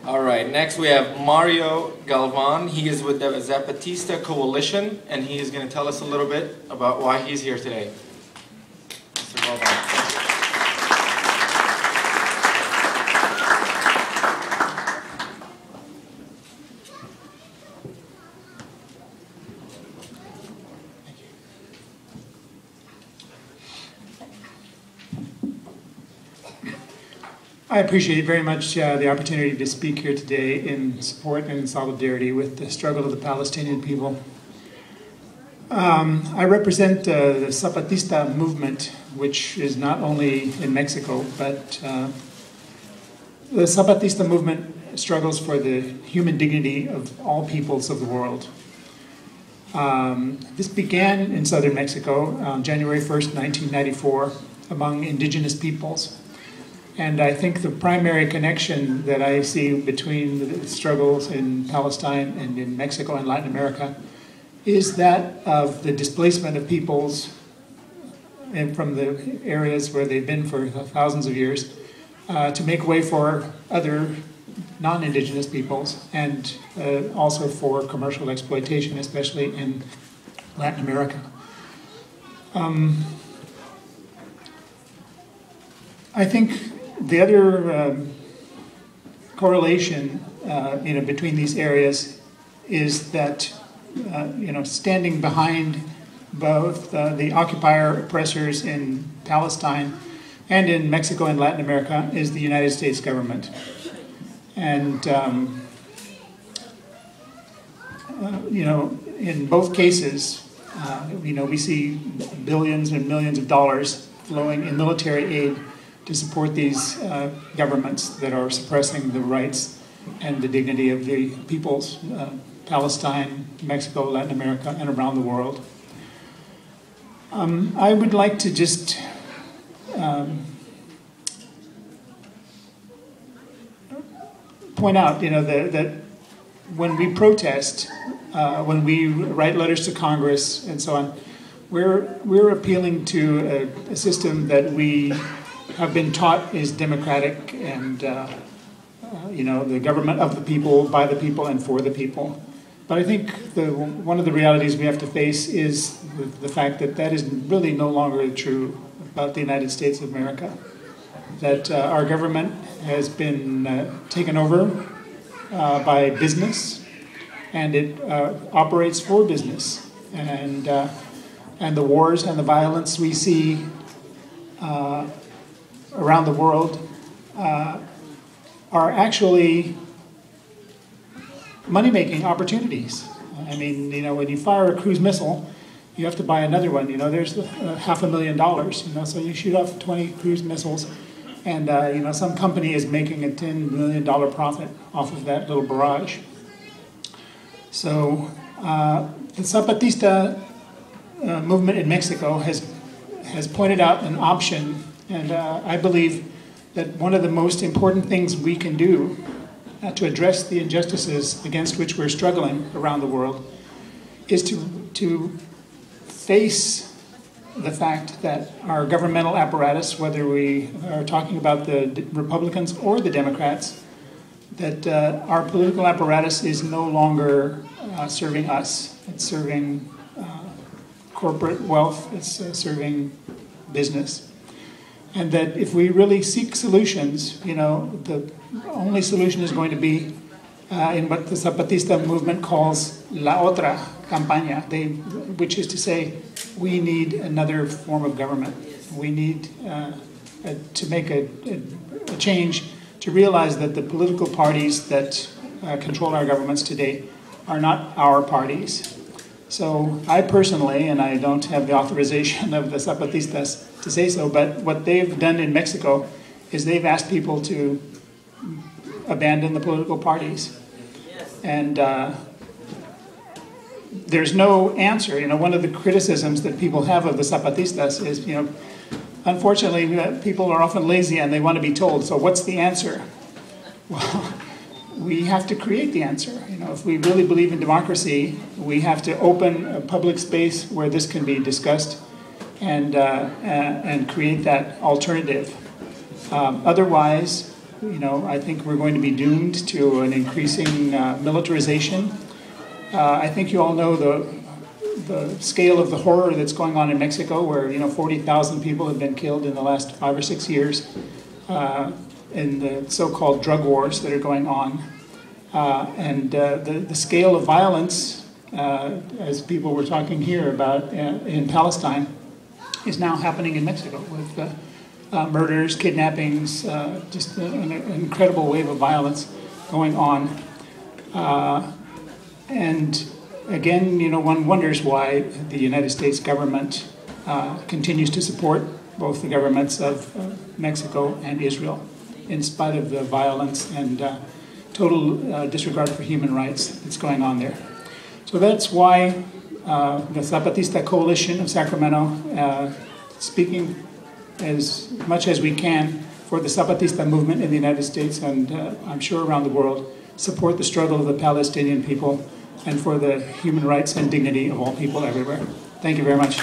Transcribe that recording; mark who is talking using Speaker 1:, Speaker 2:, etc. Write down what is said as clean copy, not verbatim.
Speaker 1: All right, next we have Mario Galvan. He is with the Zapatista Coalition, and he is going to tell us a little bit about why he's here today. Mr. Galvan.
Speaker 2: I appreciate very much the opportunity to speak here today in support and in solidarity with the struggle of the Palestinian people. I represent the Zapatista movement, which is not only in Mexico, but the Zapatista movement struggles for the human dignity of all peoples of the world. This began in southern Mexico on January 1st, 1994, among indigenous peoples. And I think the primary connection that I see between the struggles in Palestine and in Mexico and Latin America is that of the displacement of peoples from the areas where they've been for thousands of years to make way for other non-indigenous peoples, and also for commercial exploitation, especially in Latin America. I think the other correlation, between these areas is that, standing behind both the occupier oppressors in Palestine and in Mexico and Latin America is the United States government. And, in both cases, we see billions and millions of dollars flowing in military aid to support these governments that are suppressing the rights and the dignity of the peoples, Palestine, Mexico, Latin America, and around the world. I would like to just point out, that when we protest, when we write letters to Congress and so on, we're appealing to a system that we have been taught is democratic and, the government of the people, by the people, and for the people. But I think one of the realities we have to face is the fact that that is really no longer true about the United States of America. That our government has been taken over by business, and it operates for business. And the wars and the violence we see around the world are actually money-making opportunities. I mean, when you fire a cruise missile, you have to buy another one. There's $500,000, so you shoot off 20 cruise missiles, and, some company is making a $10 million profit off of that little barrage. So the Zapatista movement in Mexico has pointed out an option, and I believe that one of the most important things we can do to address the injustices against which we're struggling around the world is to face the fact that our governmental apparatus, whether we are talking about the Republicans or the Democrats, that our political apparatus is no longer serving us. It's serving corporate wealth, it's serving business. And that if we really seek solutions, the only solution is going to be in what the Zapatista movement calls la otra campaña, which is to say, we need another form of government. We need to make a change to realize that the political parties that control our governments today are not our parties. So I personally, and I don't have the authorization of the Zapatistas to say so, but what they've done in Mexico is they've asked people to abandon the political parties. And there's no answer. One of the criticisms that people have of the Zapatistas is, unfortunately, people are often lazy and they want to be told, so what's the answer? Well, we have to create the answer. If we really believe in democracy, we have to open a public space where this can be discussed and create that alternative. Otherwise, I think we're going to be doomed to an increasing militarization. I think you all know the scale of the horror that's going on in Mexico, where 40,000 people have been killed in the last 5 or 6 years in the so-called drug wars that are going on, and the scale of violence, as people were talking here about in Palestine, is now happening in Mexico with murders, kidnappings, just an incredible wave of violence going on. And again, one wonders why the United States government continues to support both the governments of Mexico and Israel, in spite of the violence and total disregard for human rights that's going on there. So that's why the Zapatista Coalition of Sacramento, speaking as much as we can for the Zapatista movement in the United States and I'm sure around the world, support the struggle of the Palestinian people and for the human rights and dignity of all people everywhere. Thank you very much.